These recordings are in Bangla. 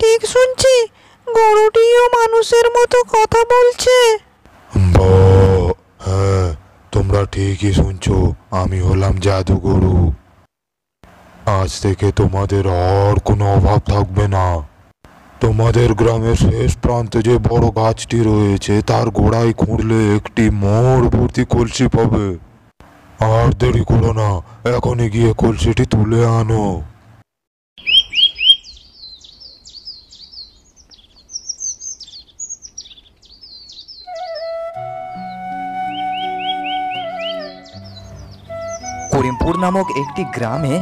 ঠিক শুনছি? গরুটিও মানুষের মতো কথা বলছে? হ্যাঁ, তোমরা ঠিকই শুনছো। আমি হলাম জাদুগরু। আজ থেকে তোমাদের আর কোনো অভাব থাকবে না। তোমাদের গ্রামের শেষ প্রান্তে যে বড় গাছটি রয়েছে তার গোড়ায় খুঁড়লে একটি মোড় ভর্তি কলসি পাবে। আর দেরি করো না, এখনই গিয়ে কলসিটি তুলে আনো। করিমপুর নামক একটি গ্রামে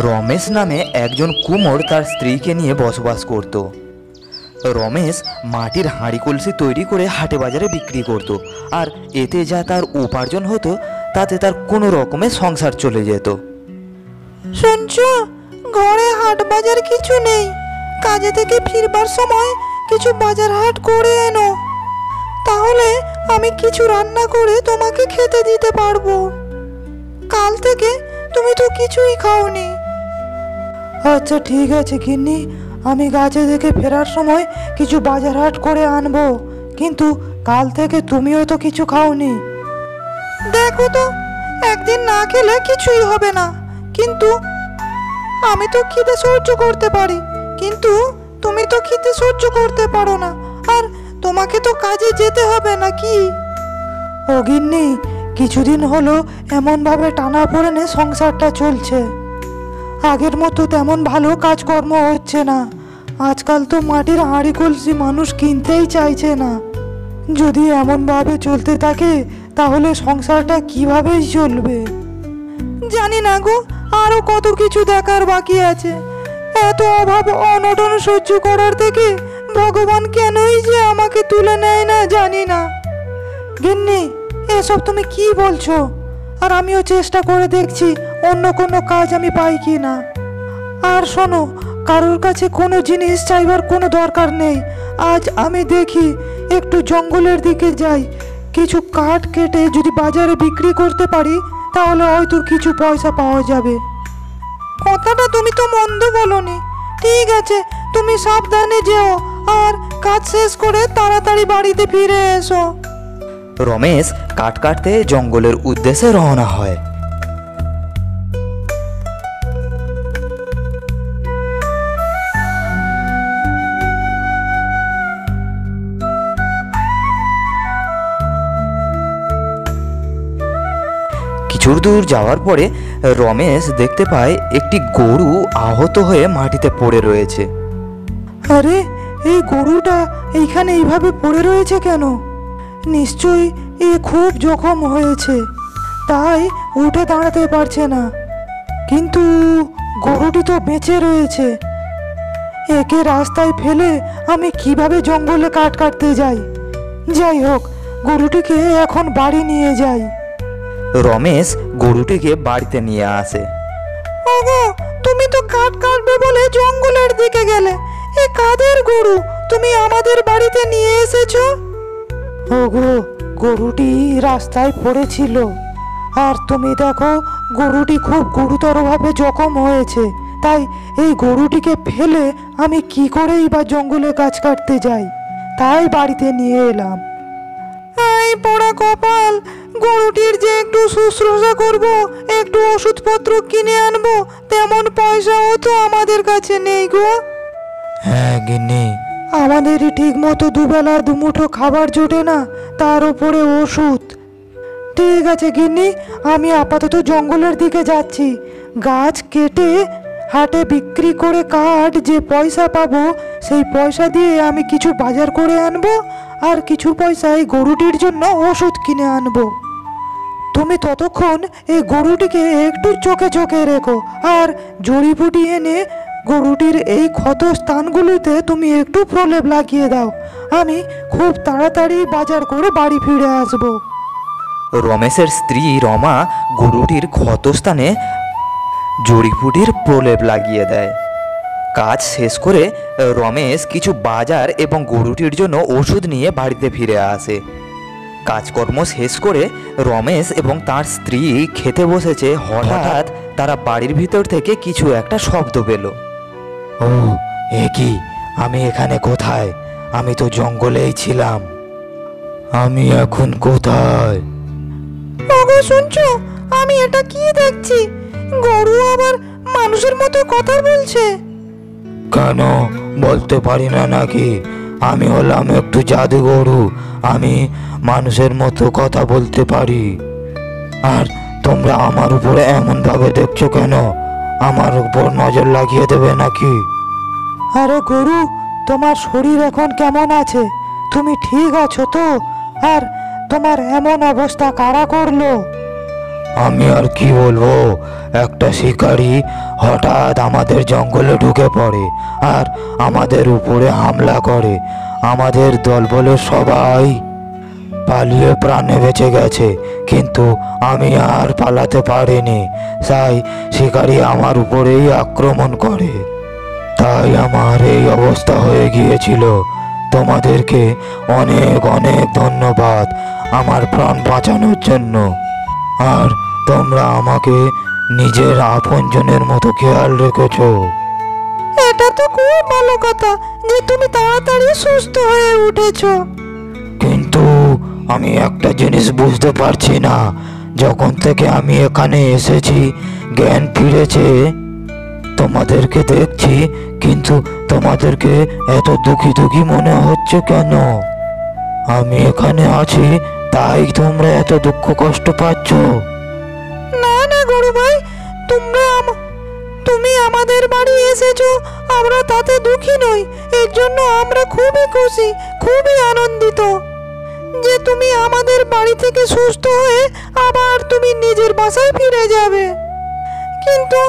রমেশ নামে একজন কুমোর তার স্ত্রীকে নিয়ে বসবাস করত। রমেশ মাটির হাঁড়ি কলসি তৈরি করে হাটে বাজারে বিক্রি করত, আর এতে যা তার উপার্জন হতো তাতে তার কোনো রকমের সংসার চলে যেত। শুনছো, ঘরে হাট বাজার কিছু নেই। কাজে থেকে ফিরবার সময় কিছু বাজার হাট করে এনো, তাহলে আমি কিছু রান্না করে তোমাকে খেতে দিতে পারবো। কাল থেকে তুমি তো কিছুই খাওনি। আচ্ছা ঠিক আছে গিন্নি, আমি গাছে থেকে ফেরার সময় কিছু বাজার হাট করে আনবো, কিন্তু কাল থেকে তুমিও তো কিছু খাওনি। দেখো তো, একদিন না খেলে কিছুই হবে না, কিন্তু আমি তো খিদে সহ্য করতে পারি, কিন্তু তুমি তো খিদে সহ্য করতে পারো না। আর তোমাকে তো কাজে যেতে হবে নাকি? ও গিন্নি, কিছুদিন হলো এমনভাবে টানাপোড়েনে সংসারটা চলছে। আগের মতো তেমন ভালো কাজকর্ম হচ্ছে না। আজকাল তো মাটির হাঁড়ি কলসি মানুষ কিনতেই চাইছে না। যদি এমনভাবে চলতে থাকে তাহলে সংসারটা কিভাবেই চলবে? জানি না গো, আরো কত কিছু দেখার বাকি আছে। এত অভাব অনটন সহ্য করার থেকে ভগবান কেনই যে আমাকে তুলে নেয় না জানি না। গিন্নি, এসব তুমি কি বলছো? আর আমিও চেষ্টা করে দেখছি অন্য কোনো কাজ আমি পাই কি না। আর শোনো, কারোর কাছে কোনো জিনিস চাইবার কোনো দরকার নেই। আজ আমি দেখি একটু জঙ্গলের দিকে যাই, কিছু কাঠ কেটে যদি বাজারে বিক্রি করতে পারি তাহলে হয়তো কিছু পয়সা পাওয়া যাবে। কথাটা তুমি তো মন্দ বলনি। ঠিক আছে, তুমি সাবধানে যেও, আর কাজ শেষ করে তাড়াতাড়ি বাড়িতে ফিরে এসো। রমেশ কাঠ কাটতে জঙ্গলের উদ্দেশ্যে রওনা হয়। কিছুর দূর যাওয়ার পরে রমেশ দেখতে পায় একটি গরু আহত হয়ে মাটিতে পড়ে রয়েছে। আরে, এই গরুটা এইখানে এইভাবে পড়ে রয়েছে কেন? নিশ্চয়ই এ খুব জখম হয়েছে, তাই উঠে দাঁড়াতে পারছে না। কিন্তু গরুটি তো বেঁচে রয়েছে। একে রাস্তায় ফেলে আমি কিভাবে জঙ্গলে কাঠ কাটতে যাই? যাই হোক, গরুটিকে এখন বাড়ি নিয়ে যাই। রমেশ গরুটিকে বাড়িতে নিয়ে আসে। ওগো, তুমি তো কাঠ কাটবে বলে জঙ্গলের দিকে গেলে, এ কাদের গরু তুমি আমাদের বাড়িতে নিয়ে এসেছো? ওগো, গরুটি রাস্তায় পড়েছিল, আর তুমি দেখো গরুটি খুব গুরুতরভাবে জখম হয়েছে। তাই এই গরুটিকে ফেলে আমি কি করেই বা জঙ্গলে গাছ কাটতে যাই, তাই বাড়িতে নিয়ে এলাম। এই পোড়া কপাল, গরুটির যে একটু শুশ্রূষা করব, একটু ওষুধপত্র কিনে আনবো, তেমন পয়সাও তো আমাদের কাছে নেই গো। হ্যাঁ গিন্নি, আমাদেরই ঠিক মতো দুবেলা দুমুঠো খাবার জোটে না, তার উপরে ওষুধ। ঠিক আছে গিন্নি, আমি আপাতত জঙ্গলের দিকে যাচ্ছি। গাছ কেটে হাটে বিক্রি করে কাঠ যে পয়সা পাবো, সেই পয়সা দিয়ে আমি কিছু বাজার করে আনবো, আর কিছু পয়সা এই গরুটির জন্য ওষুধ কিনে আনবো। তুমি ততক্ষণ এই গরুটিকে একটু চোখে চোখে রেখো, আর জড়িবুটি এনে গরুটির এই ক্ষত স্থানগুলিতে তুমি একটু প্রলেপ লাগিয়ে দাও। আমি খুব তাড়াতাড়ি বাজার করে বাড়ি ফিরে আসবো। রমেশের স্ত্রী রমা গরুটির ক্ষতস্থানে জড়িপুটির প্রলেপ লাগিয়ে দেয়। কাজ শেষ করে রমেশ কিছু বাজার এবং গরুটির জন্য ওষুধ নিয়ে বাড়িতে ফিরে আসে। কাজকর্ম শেষ করে রমেশ এবং তার স্ত্রী খেতে বসেছে, হঠাৎ তারা বাড়ির ভিতর থেকে কিছু একটা শব্দ পেল। ও, এ কি? আমি এখানে কোথায়? আমি তো জঙ্গলেই ছিলাম। আমি এখন কোথায়? ওগো শুনছো, আমি এটা কি দেখছি? গরু আবার মানুষের মতো কথা বলছে। কেন বলতে পারি না নাকি? আমি হলাম একটু জাদুগরু। আমি মানুষের মতো কথা বলতে পারি। আর তোমরা আমার উপরে এমন ভাবে দেখছো কেন? আমার উপর নজর লাগিয়ে দেবে নাকি? আরে গরু, তোমার শরীর এখন কেমন আছে? তুমি ঠিক আছো তো? আর তোমার এমন অবস্থা কারা করলো? আমি আর কি বলবো, একটা শিকারী হঠাৎ আমাদের জঙ্গলে ঢুকে পড়ে আর আমাদের উপরে হামলা করে। আমাদের দলবলের সবাই পালিয়ে প্রাণে বেঁচে গেছে, কিন্তু আমি আর পালাতে পারিনি। তাই শিকারী আমার উপরেই আক্রমণ করে। তাই আমার এই অবস্থা হয়ে গিয়েছিল। তোমাদেরকে অনেক অনেক ধন্যবাদ আমার প্রাণ বাঁচানোর জন্য। আর তোমরা আমাকে নিজের আপনজনের মতো খেয়াল রেখেছো। এটা তো খুব ভালো কথা যে তুমি তাড়াতাড়ি সুস্থ হয়ে উঠেছো। কিন্তু আমি একটা জিনিস বুঝতে পারছি না, যখন থেকে আমি এখানে এসেছি জ্ঞান ফিরেছে, তোমাদেরকে দেখছি, কিন্তু তোমাদেরকে এত দুঃখী দুঃখী মনে হচ্ছে কেন? আমি এখানে আছি তাই তোমরা এত দুঃখ কষ্ট পাচ্ছ? না না গরু ভাই, তুমি আমাদের বাড়ি এসেছো, আমরা তাতে দুঃখী নই। এর জন্য আমরা খুবই খুশি, খুবই আনন্দিত যে তুমি আমাদের বাড়ি থেকে সুস্থ হয়ে আবার তুমি নিজের বাসায় ফিরে যাবে। কিন্তু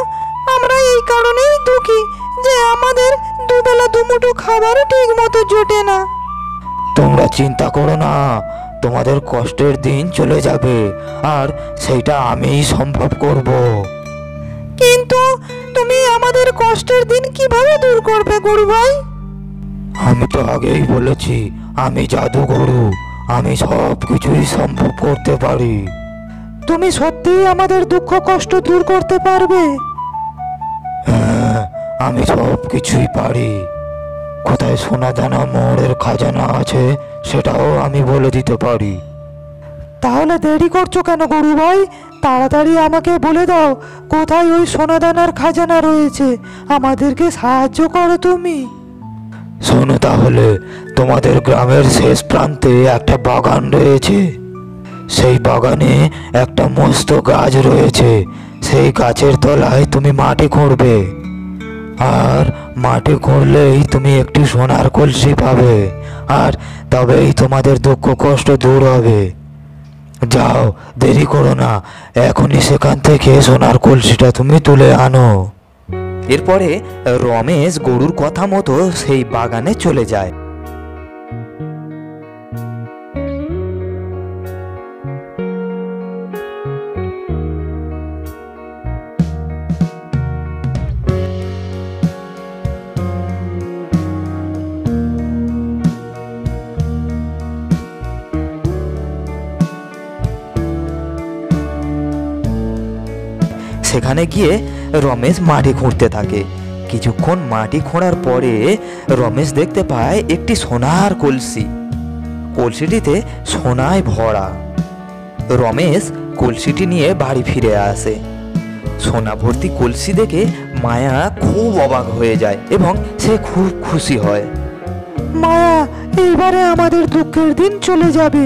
আমরা এই কারণেই দুঃখী যে আমাদের দুবেলা দুমুঠো খাবার ঠিক মতো জোটে না। তোমরা চিন্তা করো না, তোমাদের কষ্টের দিন চলে যাবে আর সেইটা আমিই সম্ভব করব। কিন্তু তুমি আমাদের কষ্টের দিন কিভাবে দূর করবে গরু ভাই? আমি তো আগেই বলেছি আমি জাদুগরু, আমি সব কিছুই সম্ভব করতে পারি। তুমি সত্যিই আমাদের দুঃখ কষ্ট দূর করতে পারবে? হ্যাঁ, আমি সব কিছুই পারি। কোথায় সোনাদানা মোড়ের খাজানা আছে সেটাও আমি বলে দিতে পারি। তাহলে দেরি করছো কেন গরু ভাই? তাড়াতাড়ি আমাকে বলে দাও কোথায় ওই সোনাদানার খাজানা রয়েছে। আমাদেরকে সাহায্য করো তুমি। শোনো তাহলে, তোমাদের গ্রামের শেষ প্রান্তে একটা বাগান রয়েছে। সেই বাগানে একটা মস্ত গাছ রয়েছে। সেই গাছের তলায় তুমি মাটি খুঁড়বে, আর মাটি খুঁড়লেই তুমি একটি সোনার কলসি পাবে, আর তবেই তোমাদের দুঃখ কষ্ট দূর হবে। যাও, দেরি করো না, এখনই সেখান থেকে সোনার কলসিটা তুমি তুলে আনো। এরপরে রমেশ গরুর কথা মতো সেই বাগানে চলে যায়। সেখানে গিয়ে রমেশ মাটি খুঁড়তে থাকে। কিছুক্ষণ মাটি খোঁড়ার পরে রমেশ দেখতে পায় একটি সোনার কলসি। কলসিটিতে সোনায় ভরা। রমেশ কলসিটি নিয়ে বাড়ি ফিরে আসে। সোনা ভর্তি কলসি দেখে মায়া খুব অবাক হয়ে যায় এবং সে খুব খুশি হয়। মায়া, এইবারে আমাদের দুঃখের দিন চলে যাবে।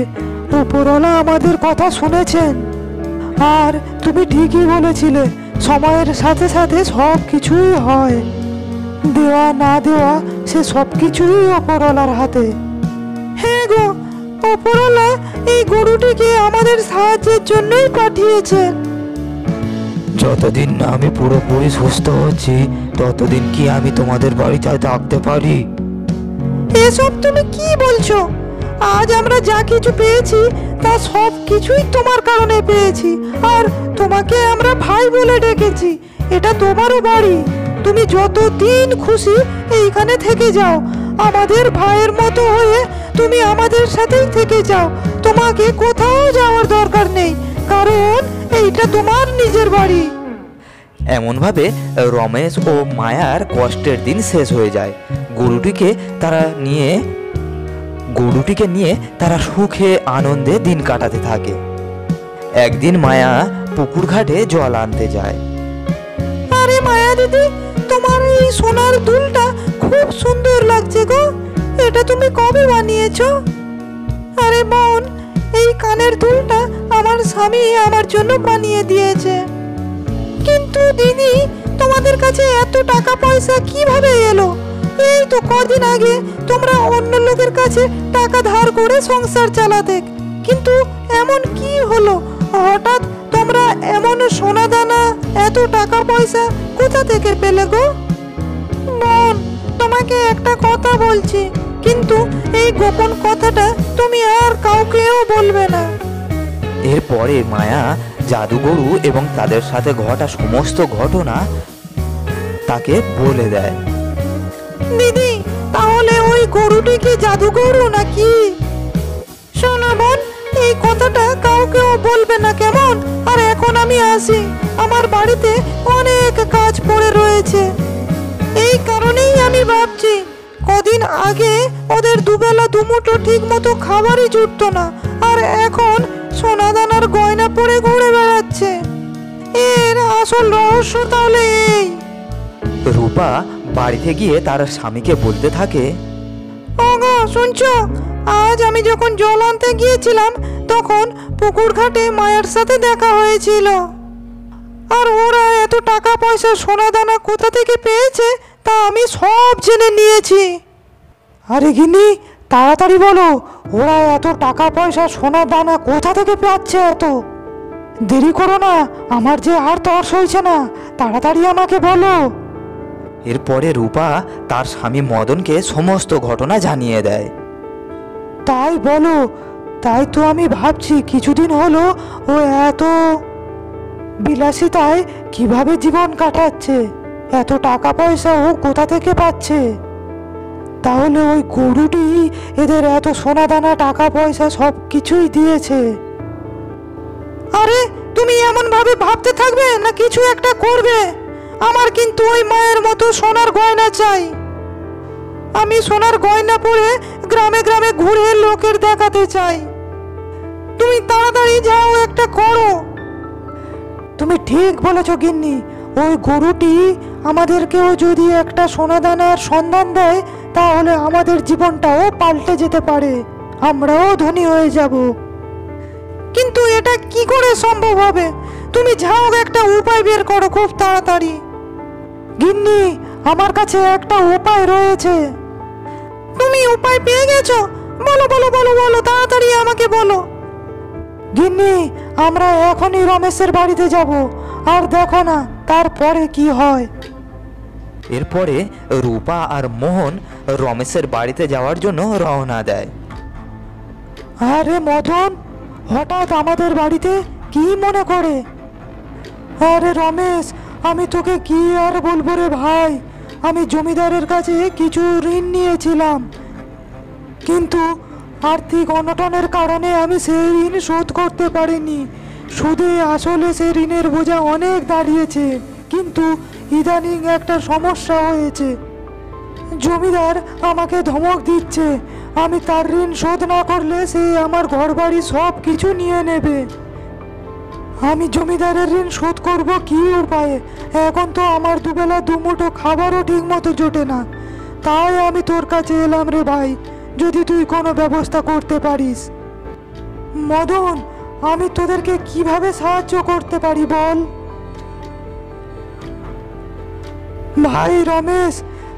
উপরওয়ালা আমাদের কথা শুনেছেন। আর তুমি ঠিকই বলেছিলে, সময়ের সাথে সাথে সব কিছুই হয়। দেওয়া না দেওয়া সে সব কিছুই উপরওয়ালার হাতে। হ্যাঁ গো, ওপরওয়ালা এই গরুটিকে আমাদের সাহায্যের জন্যই পাঠিয়েছেন। যতদিন না আমি পুরোপুরি সুস্থ হচ্ছি ততদিন কি আমি তোমাদের বাড়িতে থাকতে পারি? এসব তুমি কি বলছো? আজ আমরা যা কিছু পেয়েছি তা সব কিছুই তোমার কারণে পেয়েছি। আর তোমাকে আমরা ভাই বলে ডেকেছি। এটা তোমারও বাড়ি, তুমি যতদিন খুশি এইখানে থেকে যাও। আমাদের ভাইয়ের মতো হয়ে তুমি আমাদের সাথেই থেকে যাও। তোমাকে কোথাও যাওয়ার দরকার নেই, কারণ এইটা তোমার নিজের বাড়ি। এমনভাবে রমেশ ও মায়ার কষ্টের দিন শেষ হয়ে যায়। গরুটিকে নিয়ে তারা সুখে আনন্দে দিন কাটাতে থাকে। একদিন মায়া পুকুর ঘাটে জল আনতে যায়। আরে মায়া দিদি, তোমার এই সোনার দুলটা খুব সুন্দর লাগছে গো। এটা তুমি কবে বানিয়েছো? আরে বোন, এই কানের দুলটা আমার স্বামী আমার জন্য বানিয়ে দিয়েছে। কিন্তু দিদি, তোমাদের কাছে এত টাকা পয়সা কিভাবে এলো? এই তো কদিন আগে তোমরা অন্য লোকের কাছে টাকা ধার করে সংসার চালাতে, কিন্তু এমন কি হলো হঠাৎ তোমরা এমন সোনা দানা এত টাকা পয়সা কোথা থেকে পেলে গো? বোন, তোমাকে একটা কথা বলছি, কিন্তু এই গোপন কথাটা তুমি আর কাউকেও বলবে না। এরপরে মায়া জাদুগরু এবং তাদের সাথে ঘটা সমস্ত ঘটনা তাকে বলে দেয়। দিদি, তাহলে ওই গরুটি কি জাদুগরু নাকি? শোনো বোন, এই কথাটা কাউকেও বলবে না, কেমন? আর এখন আমি আসি, আমার বাড়িতে অনেক কাজ পড়ে রয়েছে। এই কারণেই আমি ভাবছি, কদিন আগে ওদের দুবেলা দুমুঠো ঠিক মতো খাবারই জুটতো না, আর এখন সোনাদানার গয়না পরে ঘুরে বেড়াচ্ছে। এর আসল রহস্য তাহলে এই। রূপা বাড়িতে গিয়ে তার স্বামীকে বলতে থাকে, ওগো শুনছো, আজ আমি যখন জল আনতে গিয়েছিলাম তখন পুকুর ঘাটে মায়ের সাথে দেখা হয়েছিল। আর ওরা এত টাকা পয়সা সোনা দানা কোথা থেকে পেয়েছে তা আমি সব জেনে নিয়েছি। আরে গিন্নি, তাড়াতাড়ি বলো, ওরা এত টাকা পয়সা সোনা দানা কোথা থেকে পাচ্ছে? এত দেরি করো না, আমার যে আর তর সইছে না, তাড়াতাড়ি আমাকে বলো। এরপরে রূপা তার স্বামী মদনকে সমস্ত ঘটনা জানিয়ে দেয়। তাই বলো, তাই তো আমি ভাবছি কিছুদিন হলো ও এত বিলাসিতায় কিভাবে জীবন কাটাচ্ছে, এত টাকা পয়সা ও কোথা থেকে পাচ্ছে? তাহলে ওই গরুটি এদের এত সোনা দানা টাকা পয়সা সব কিছুই দিয়েছে। আরে তুমি এমন ভাবে ভাবতে থাকবে না কিছু একটা করবে? আমার কিন্তু ওই মায়ের মতো সোনার গয়না চাই। আমি সোনার গয়না পরে গ্রামে গ্রামে ঘুরে লোকের দেখাতে চাই। তুমি তাড়াতাড়ি যাও, একটা করো। তুমি ঠিক বলেছ গিন্নি, ওই গরুটি আমাদেরকেও যদি একটা সোনাদানার সন্ধান দেয় তাহলে আমাদের জীবনটাও পাল্টে যেতে পারে, আমরাও ধনী হয়ে যাব। কিন্তু এটা কি করে সম্ভব হবে? তুমি যাও, একটা উপায় বের করো খুব তাড়াতাড়ি। গিন্নি, আমার কাছে একটা উপায় রয়েছে। তুমি উপায় পেয়ে গেছো? বলো বলো বলো বলো, তাড়াতাড়ি আমাকে বলো। গিন্নি, আমরা এখনই রমেশের বাড়িতে যাব, আর দেখো না তারপরে কি হয়। এরপরে রূপা আর মোহন রমেশের বাড়িতে যাওয়ার জন্য রওনা দেয়। আরে মদন, হঠাৎ আমাদের বাড়িতে কি মনে করে? আরে রমেশ, আমি তোকে কি আর বলবো রে ভাই, আমি জমিদারের কাছে কিছু ঋণ নিয়েছিলাম, কিন্তু আর্থিক অনটনের কারণে আমি সেই ঋণ শোধ করতে পারিনি। সুদে আসলে সেই ঋণের বোঝা অনেক দাঁড়িয়েছে, কিন্তু ইদানিং একটা সমস্যা হয়েছে। জমিদার আমাকে ধমক দিচ্ছে, আমি তার ঋণ শোধ না করলে সে আমার ঘরবাড়ি সব কিছু নিয়ে নেবে। আমি জমিদারের ঋণ শোধ করব কি উপায়ে? এখন তো আমার দুবেলা দুমুঠো খাবারও ঠিক মতো জোটে না। তাই আমি তোর কাছে এলাম রে ভাই, যদি তুই কোনো ব্যবস্থা করতে পারিস। মদন, আমি তোদেরকে কিভাবে সাহায্য করতে পারি বল? ভাই রমেশ,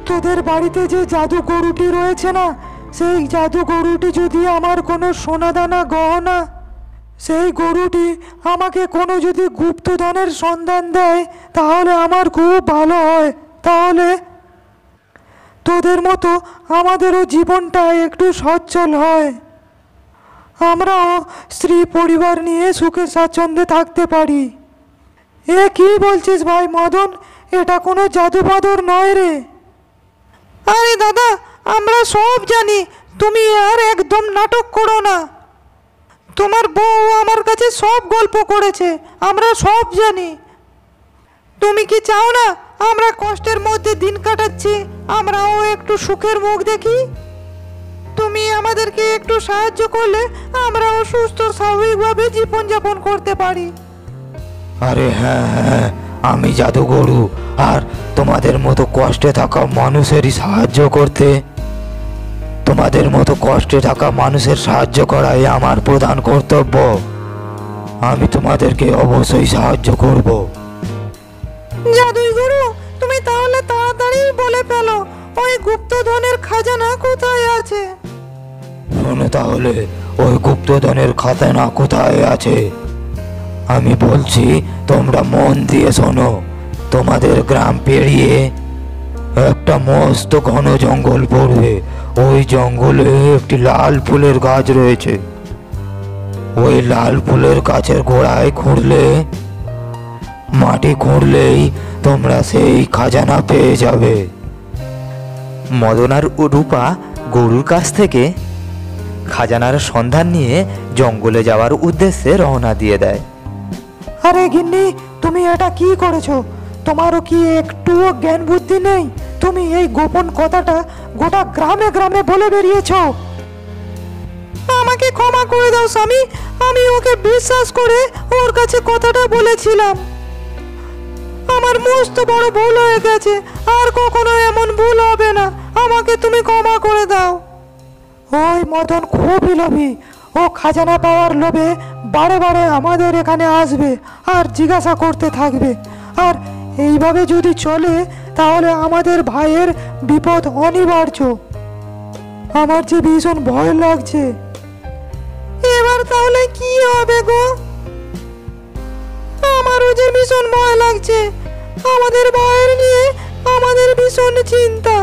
তোদের বাড়িতে যে জাদু গরুটি রয়েছে না, সেই জাদু গরুটি যদি আমার কোনো সোনাদানা গহনা, সেই গরুটি আমাকে কোনো যদি গুপ্তধনের সন্ধান দেয় তাহলে আমার খুব ভালো হয়। তাহলে তোদের মতো আমাদেরও জীবনটা একটু সচ্ছল হয়, আমরাও স্ত্রী পরিবার নিয়ে সুখে স্বাচ্ছন্দ্যে থাকতে পারি। এ কি বলছিস ভাই মদন, এটা কোনো জাদুবাদর নয় রে। আরে দাদা, আমরা সব জানি, তুমি আর একদম নাটক করো না। তোমার বউ আমার কাছে সব গল্প করেছে, আমরা সব জানি। তুমি কি চাও না আমরা কষ্টের মধ্যে দিন কাটাচ্ছি, আমরাও একটু সুখের মুখ দেখি। তুমি আমাদেরকে একটু সাহায্য করলে আমরাও সুস্থ স্বাভাবিকভাবে জীবনযাপন করতে পারি। আরে হ্যাঁ হ্যাঁ, আমি জাদুগরু, আর তোমাদের মতো কষ্টে থাকা মানুষেরই সাহায্য করতে, তোমাদের মতো কষ্টে থাকা মানুষের সাহায্য করাই আমার প্রধান কর্তব্য। আমি তোমাদেরকে অবশ্যই সাহায্য করব। জাদুই গুরু, তুমি তাহলে তাড়াতাড়ি বলে ফেলো ওই গুপ্তধনের খাজানা কোথায় আছে। শোনো তাহলে, ওই গুপ্তধনের খাজানা কোথায় আছে আমি বলছি, তোমরা মন দিয়ে শোনো। তোমাদের গ্রাম পেরিয়ে একটা মস্ত ঘন জঙ্গল পড়বে। ওই জঙ্গলে একটি লাল ফুলের গাছ রয়েছে। ওই লাল ফুলের গাছের গোড়ায় মাটি খুঁড়লেই তোমরা সেই খাজানা পেয়ে যাবে। মদন আর রূপা গরুর কাছ থেকে খাজানার সন্ধান নিয়ে জঙ্গলে যাওয়ার উদ্দেশ্যে রওনা দিয়ে দেয়। আরে গিন্নি, তুমি এটা কি করেছো? তোমারও কি একটুও জ্ঞান বুদ্ধি নেই? তুমি এই গোপন কথাটা গোটা গ্রামে গ্রামে বলে বেরিয়েছো। আমাকে ক্ষমা করে দাও স্বামী, আমি ওকে বিশ্বাস করে ওর কাছে কথাটা বলেছিলাম। আমার মস্ত বড় ভুল হয়ে গেছে, আর কখনো এমন ভুল হবে না। আমাকে তুমি ক্ষমা করে দাও। ওই মদন খুবই লোভী। ও খাজানা পাওয়ার লোভে বারে বারে আমাদের এখানে আসবে আর জিজ্ঞাসা করতে থাকবে। আর এইভাবে যদি চলে তাহলে আমাদের ভাইয়ের বিপদ অনিবার্য। আমার যে ভীষণ ভয় লাগছে। এবার তাহলে কি হবে গো? আমারও যে ভীষণ ভয় লাগছে। আমাদের ভাইয়ের নিয়ে আমাদের ভীষণ চিন্তা।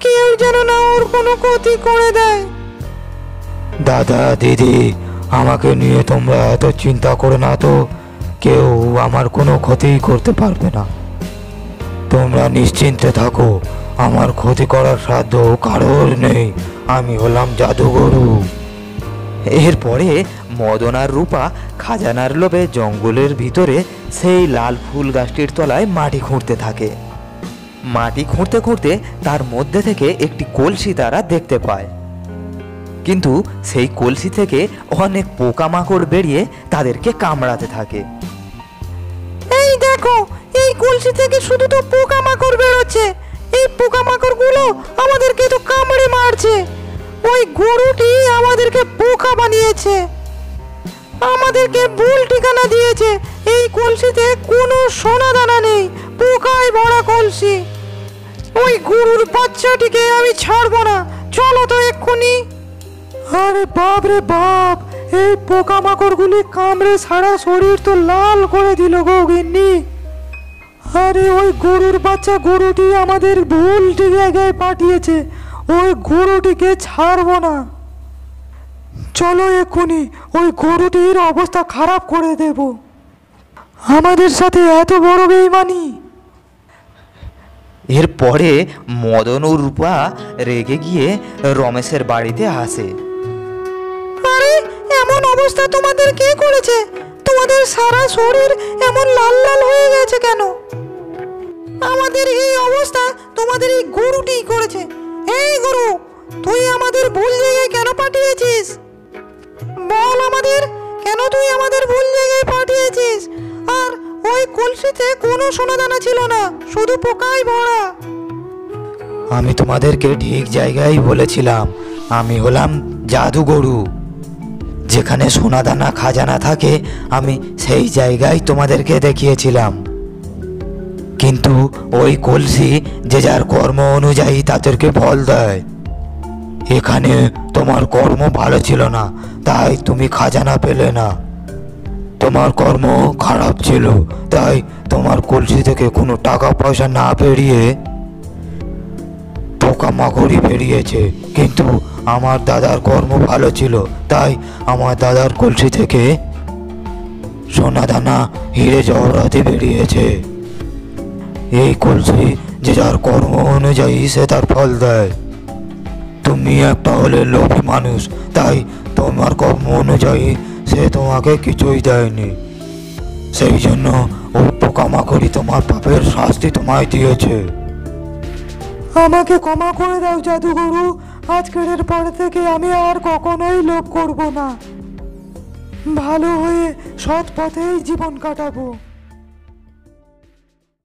কেউ যেন না ওর কোনো ক্ষতি করে দেয়। দাদা দিদি, আমাকে নিয়ে তোমরা এত চিন্তা করো না তো। কেউ আমার কোনো ক্ষতি করতে পারবে না। তোমরা নিশ্চিন্তে থাকো, আমার ক্ষতি করার সাধ্য কারোর নেই। আমি হলাম জাদুগরু। এরপরে মদন আর রূপা খাজানার লোভে জঙ্গলের ভিতরে সেই লাল ফুল গাছটির তলায় মাটি খুঁড়তে থাকে। মাটি খুঁড়তে খুঁড়তে তার মধ্যে থেকে একটি কলসি তারা দেখতে পায়। কিন্তু সেই কলসি থেকে অনেক পোকামাকড় বেরিয়ে তাদেরকে কামড়াতে থাকে। এই দেখো, এই কলসি থেকে শুধু তো পোকামাকড় বেরোচ্ছে। এই পোকামাকড়গুলো আমাদেরকে তো কামড়ে মারছে। ওই গরুটি আমাদেরকে পোকা বানিয়েছে, আমাদেরকে ভুল ঠিকানা দিয়েছে। এই কলসিতে কোনো সোনা দানা নেই, পোকায় ভরা কলসি। ওই গরুর বাচ্চাটিকে আমি ছাড়বো না। চলো তো এক্ষুনি। আরে বাপ রে বাপ, এই পোকামাকড়গুলি কামড়ে সারা শরীর তো লাল করে দিল গো গিন্নি। আরে ওই গরুর বাচ্চা গরুটি আমাদের ভুল জায়গায় পাঠিয়েছে। ওই গরুটিকে ছাড়বো না। চলো এক্ষুনি ওই গরুটির অবস্থা খারাপ করে দেব। আমাদের সাথে এত বড় বেইমানি। এরপরে মদন ও রূপা রেগে গিয়ে রমেশের বাড়িতে আসে। আরে এমন অবস্থা তোমাদের কে করেছে? তোমাদের সারা শরীর এমন লাল লাল হয়ে গেছে কেন? আমাদের এই অবস্থা তোমাদের এই গরুটি করেছে। এই গরু, তুই আমাদের ভুল জায়গায় কেন পাঠিয়েছিস? বল আমাদের, কেন তুই আমাদের ভুল জায়গায় পাঠিয়েছিস? আর ওই কলসিতে কোনো সোনাদানা ছিল না, শুধু পোকায় ভরা। আমি তোমাদেরকে ঠিক জায়গায় বলেছিলাম। আমি হলাম জাদুগরু। যেখানে সোনাদানা খাজানা থাকে আমি সেই জায়গায় তোমাদেরকে দেখিয়েছিলাম। কিন্তু ওই কলসি যে যার কর্ম অনুযায়ী তাদেরকে ফল দেয়। এখানে তোমার কর্ম ভালো ছিল না, তাই তুমি খাজানা পেলে না। তোমার কর্ম খারাপ ছিল, তাই তোমার কলসি থেকে কোনো টাকা পয়সা না বেরিয়ে পোকামাকড়ই বেরিয়েছে। কিন্তু আমার দাদার কর্ম ভালো ছিল, তাই আমার দাদার কলসি থেকে সোনাদানা হিরে জহরাতে বেরিয়েছে। এই কলসি যে যার কর্ম অনুযায়ী সে তার ফল দেয়। তুমি একটা হলে লোভী মানুষ, তাই তোমার কর্ম অনুযায়ী সে তোমাকে কিছুই দেয়নি। সেই জন্য ও পোকামাকড়ি তোমার পাপের শাস্তি তোমায় দিয়েছে। আমাকে ক্ষমা করে দাও জাদুগুরু। আজকের পর থেকে আমি আর কখনোই লোভ করব না, ভালো হয়ে সৎ পথেই জীবন কাটাবো।